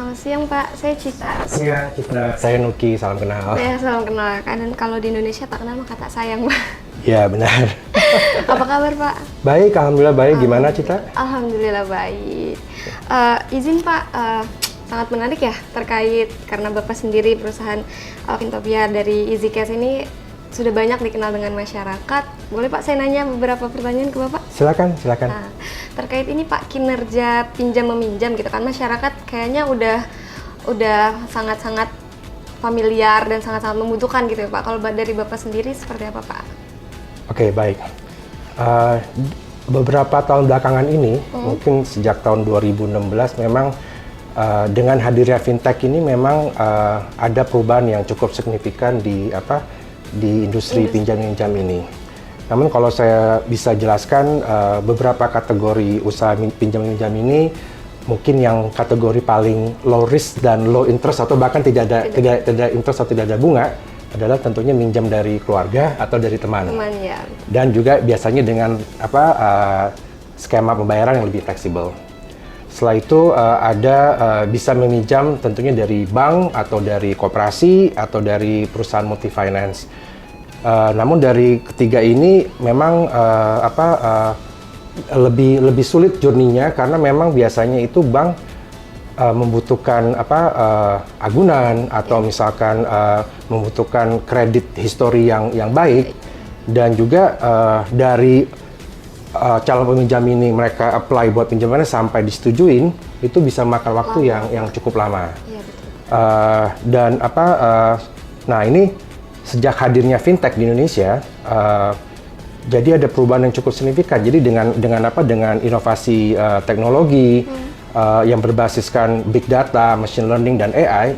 Selamat siang Pak, saya Cita. Siang, Citra. Saya Nuki, salam kenal. Ya, salam kenal. Kan kalau di Indonesia tak kenal mah kata sayang Pak. Ya, benar. Apa kabar Pak? Baik, alhamdulillah baik. Gimana, Citra? Alhamdulillah baik. Izin Pak, sangat menarik ya terkait karena Bapak sendiri perusahaan Fintopia dari EasyCash ini sudah banyak dikenal dengan masyarakat. Boleh Pak saya nanya beberapa pertanyaan ke Bapak? Silakan, silakan. Nah, terkait ini Pak, kinerja pinjam meminjam gitu kan, masyarakat kayaknya udah sangat-sangat familiar dan sangat-sangat membutuhkan gitu ya Pak. Kalau dari Bapak sendiri seperti apa Pak? Oke, baik. Beberapa tahun belakangan ini, mungkin sejak tahun 2016 memang dengan hadirnya fintech ini memang ada perubahan yang cukup signifikan di industri pinjam-pinjam ini. Namun kalau saya bisa jelaskan beberapa kategori usaha pinjam-pinjam ini, mungkin yang kategori paling low risk dan low interest atau bahkan tidak ada interest atau tidak ada bunga adalah tentunya minjam dari keluarga atau dari teman. Ya. Dan juga biasanya dengan skema pembayaran yang lebih fleksibel. Setelah itu bisa meminjam tentunya dari bank atau dari koperasi atau dari perusahaan multi finance. Namun dari ketiga ini memang lebih sulit journey-nya karena memang biasanya itu bank membutuhkan agunan atau misalkan membutuhkan kredit history yang baik, dan juga dari calon peminjam ini mereka apply buat pinjamannya sampai disetujuin itu bisa makan waktu yang cukup lama. Iya, betul. Nah ini sejak hadirnya fintech di Indonesia, jadi ada perubahan yang cukup signifikan. Jadi dengan inovasi teknologi yang berbasiskan big data, machine learning dan AI,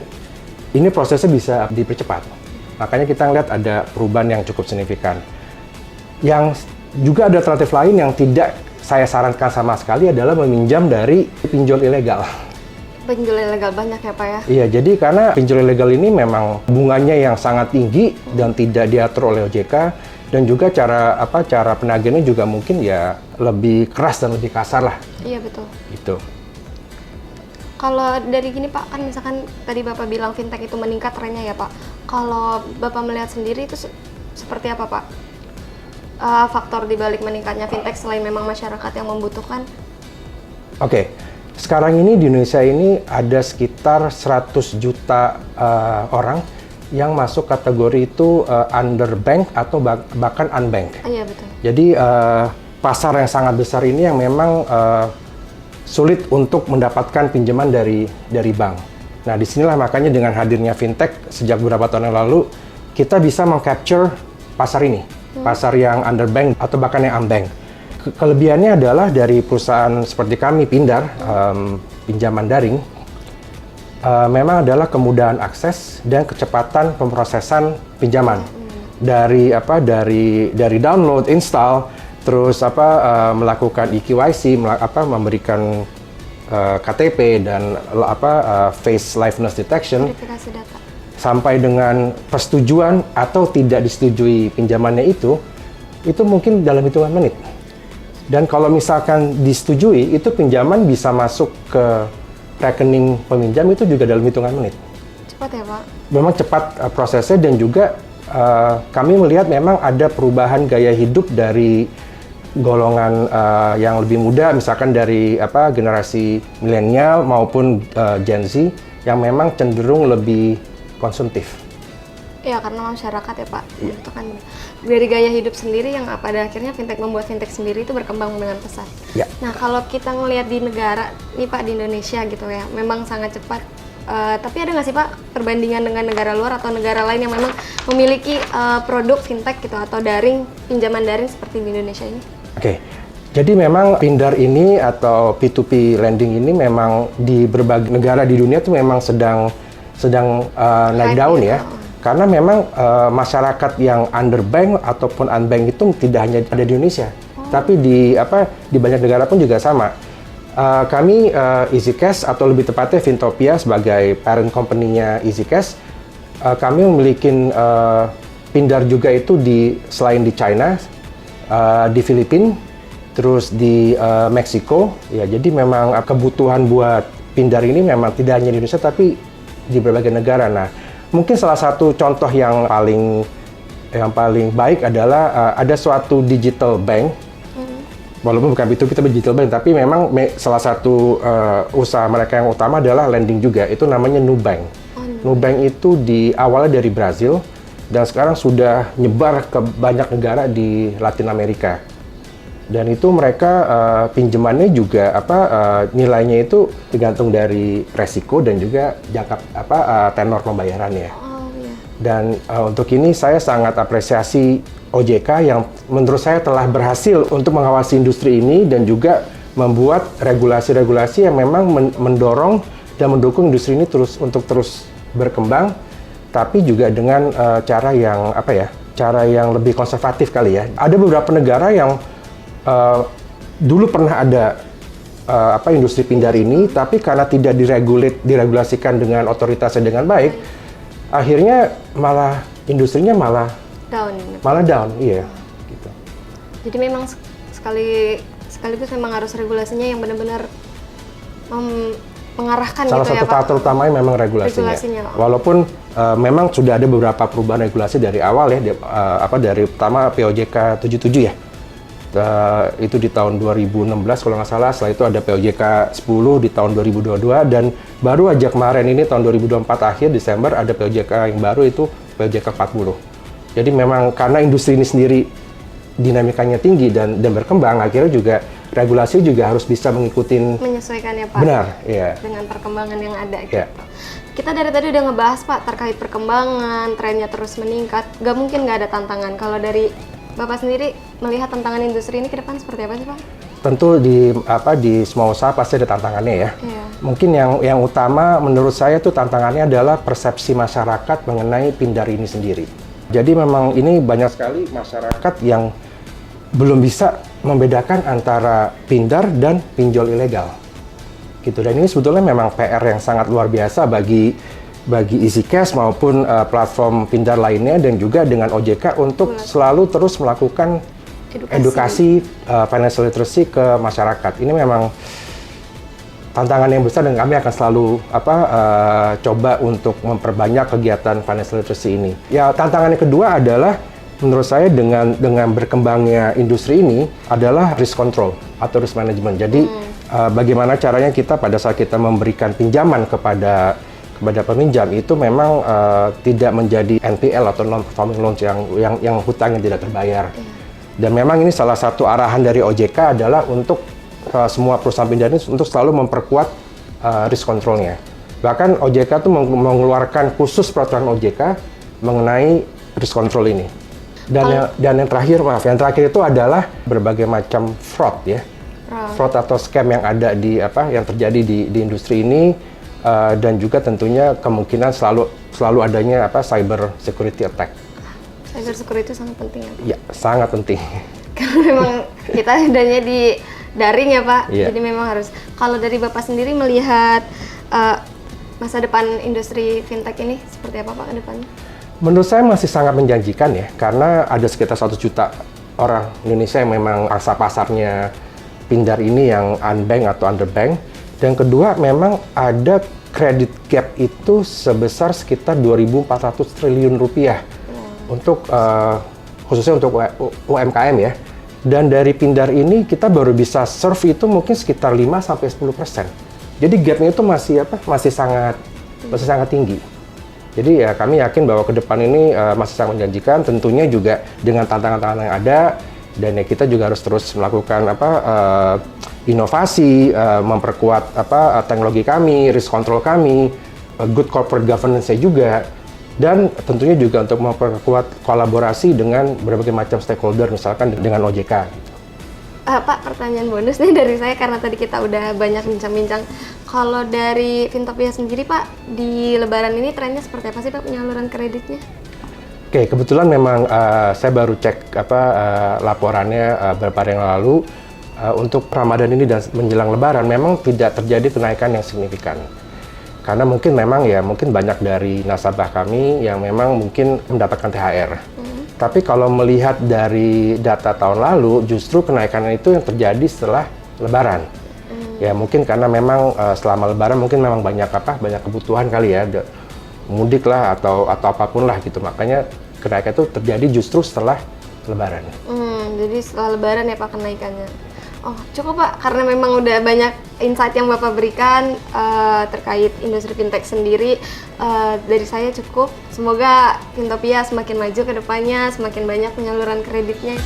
ini prosesnya bisa dipercepat. Makanya kita ngeliat ada perubahan yang cukup signifikan. Yang juga ada alternatif lain yang tidak saya sarankan sama sekali adalah meminjam dari pinjol ilegal. Pinjol ilegal banyak ya Pak ya? Iya, jadi karena pinjol ilegal ini memang bunganya yang sangat tinggi dan tidak diatur oleh OJK, dan juga cara penagihannya juga mungkin ya lebih keras dan lebih kasar lah. Iya, betul. Itu. Kalau dari gini Pak, kan misalkan tadi Bapak bilang fintech itu meningkat trennya ya Pak. Kalau Bapak melihat sendiri itu seperti apa Pak? Faktor di balik meningkatnya fintech selain memang masyarakat yang membutuhkan? Oke. Sekarang ini di Indonesia ini ada sekitar 100 juta orang yang masuk kategori itu underbanked atau bahkan unbanked. Iya, betul. Jadi pasar yang sangat besar ini yang memang sulit untuk mendapatkan pinjaman dari bank. Nah, disinilah makanya dengan hadirnya fintech sejak beberapa tahun yang lalu, kita bisa meng-capture pasar ini, pasar yang underbanked atau bahkan yang unbanked. Kelebihannya adalah dari perusahaan seperti kami, Pindar, pinjaman daring, memang adalah kemudahan akses dan kecepatan pemrosesan pinjaman. Dari download, install, terus melakukan eKYC, memberikan KTP dan face liveness detection, Verifikasi data. sampai dengan persetujuan atau tidak disetujui pinjamannya itu mungkin dalam hitungan menit. Dan kalau misalkan disetujui, itu pinjaman bisa masuk ke rekening peminjam itu juga dalam hitungan menit. Cepat ya Pak? Memang cepat prosesnya, dan juga kami melihat memang ada perubahan gaya hidup dari golongan yang lebih muda, misalkan dari generasi milenial maupun Gen Z yang memang cenderung lebih konsumtif. Iya, karena masyarakat ya Pak. Iya. Itu kan dari gaya hidup sendiri yang pada akhirnya membuat fintech sendiri itu berkembang dengan pesat. Ya. Nah, kalau kita ngelihat di negara nih Pak, di Indonesia gitu ya, memang sangat cepat. Tapi ada nggak sih Pak perbandingan dengan negara luar atau negara lain yang memang memiliki produk fintech gitu atau pinjaman daring seperti di Indonesia ini? Oke. Jadi memang Pindar ini atau P2P lending ini memang di berbagai negara di dunia itu memang sedang naik daun ya. Karena memang masyarakat yang underbanked ataupun unbanked itu tidak hanya ada di Indonesia, tapi di banyak negara pun juga sama. Kami EasyCash atau lebih tepatnya Fintopia sebagai parent company-nya EasyCash, kami memiliki Pindar juga itu selain di China, di Filipina, terus di Meksiko. Ya, jadi memang kebutuhan buat Pindar ini memang tidak hanya di Indonesia tapi di berbagai negara. Nah, mungkin salah satu contoh yang paling baik adalah ada suatu digital bank, walaupun bukan B2B tapi digital bank, tapi memang salah satu usaha mereka yang utama adalah lending juga, itu namanya Nubank. Nubank itu awalnya dari Brazil dan sekarang sudah nyebar ke banyak negara di Latin Amerika. Dan itu mereka pinjamannya juga nilainya itu tergantung dari resiko dan juga tenor pembayarannya. Oh, iya. Dan untuk ini saya sangat apresiasi OJK yang menurut saya telah berhasil untuk mengawasi industri ini dan juga membuat regulasi-regulasi yang memang mendorong dan mendukung industri ini terus berkembang, tapi juga dengan cara yang lebih konservatif kali ya. Ada beberapa negara yang dulu pernah ada industri pindar ini, tapi karena tidak diregulasikan dengan otoritasnya dengan baik, akhirnya malah industrinya malah down, iya. Gitu. Jadi memang sekaligus memang harus regulasinya yang benar-benar mengarahkan Salah gitu satu ya Pak? faktor utamanya memang regulasinya. Walaupun memang sudah ada beberapa perubahan regulasi dari awal ya, dari pertama POJK 77 ya. Itu di tahun 2016 kalau nggak salah, setelah itu ada POJK 10 di tahun 2022, dan baru aja kemarin ini tahun 2024 akhir Desember ada POJK yang baru, itu POJK 40. Jadi memang karena industri ini sendiri dinamikanya tinggi dan berkembang, akhirnya juga regulasi juga harus bisa menyesuaikan ya Pak. Benar, iya. Dengan perkembangan yang ada gitu. Yeah. Kita dari tadi udah ngebahas Pak terkait perkembangan, trennya terus meningkat. Gak mungkin nggak ada tantangan. Kalau dari Bapak sendiri melihat tantangan industri ini ke depan seperti apa sih Pak? Tentu di semua usaha pasti ada tantangannya ya. Iya. Mungkin yang utama menurut saya tuh tantangannya adalah persepsi masyarakat mengenai pindar ini sendiri. Jadi memang ini banyak sekali masyarakat yang belum bisa membedakan antara pindar dan pinjol ilegal. Gitu. Dan ini sebetulnya memang PR yang sangat luar biasa bagi EasyCash maupun platform pindar lainnya, dan juga dengan OJK untuk selalu terus melakukan edukasi financial literacy ke masyarakat. Ini memang tantangan yang besar dan kami akan selalu coba untuk memperbanyak kegiatan financial literacy ini. Ya, tantangan yang kedua adalah menurut saya dengan berkembangnya industri ini adalah risk control atau risk management. Jadi bagaimana caranya kita pada saat kita memberikan pinjaman kepada peminjam itu memang tidak menjadi NPL atau non-performing loans yang hutang yang tidak terbayar. Dan memang ini salah satu arahan dari OJK adalah untuk semua perusahaan pindar ini untuk selalu memperkuat risk controlnya. Bahkan OJK itu mengeluarkan khusus peraturan OJK mengenai risk control ini. Dan yang terakhir itu adalah berbagai macam fraud ya. Fraud atau scam yang ada yang terjadi di industri ini. Dan juga tentunya kemungkinan selalu adanya cyber security attack. Cyber security sangat penting ya Pak? Ya, sangat penting. Karena memang kita adanya di daring ya Pak, Yeah. Jadi memang harus. Kalau dari Bapak sendiri melihat masa depan industri fintech ini seperti apa Pak ke depannya? Menurut saya masih sangat menjanjikan ya, karena ada sekitar 1 juta orang Indonesia yang memang pangsa pasarnya pindar ini yang unbanked atau underbanked. Dan kedua, memang ada credit gap itu sebesar sekitar 2.400 triliun rupiah untuk khususnya untuk UMKM ya. Dan dari pindar ini kita baru bisa serve itu mungkin sekitar 5-10%. Jadi gapnya itu masih sangat tinggi. Jadi ya kami yakin bahwa ke depan ini masih sangat menjanjikan. Tentunya juga dengan tantangan-tantangan yang ada. Dan ya kita juga harus terus melakukan inovasi, memperkuat teknologi kami, risk control kami, good corporate governance-nya juga, dan tentunya juga untuk memperkuat kolaborasi dengan berbagai macam stakeholder, misalkan dengan OJK. Gitu. Pak, pertanyaan bonus nih dari saya karena tadi kita udah banyak bincang-bincang. Kalau dari Fintopia sendiri Pak, di Lebaran ini trennya seperti apa sih Pak penyaluran kreditnya? Oke, kebetulan memang saya baru cek laporannya beberapa hari yang lalu. Untuk Ramadan ini dan menjelang Lebaran memang tidak terjadi kenaikan yang signifikan. Karena mungkin banyak dari nasabah kami yang memang mungkin mendapatkan THR. Tapi kalau melihat dari data tahun lalu, justru kenaikan itu yang terjadi setelah Lebaran. Ya mungkin karena memang selama Lebaran mungkin memang banyak kebutuhan kali ya, mudik lah atau apapun lah gitu. Makanya kenaikan itu terjadi justru setelah Lebaran. Jadi setelah Lebaran ya Pak kenaikannya. Oh cukup Pak, karena memang udah banyak insight yang Bapak berikan terkait industri fintech sendiri. Dari saya cukup. Semoga Fintopia semakin maju ke depannya, semakin banyak penyaluran kreditnya.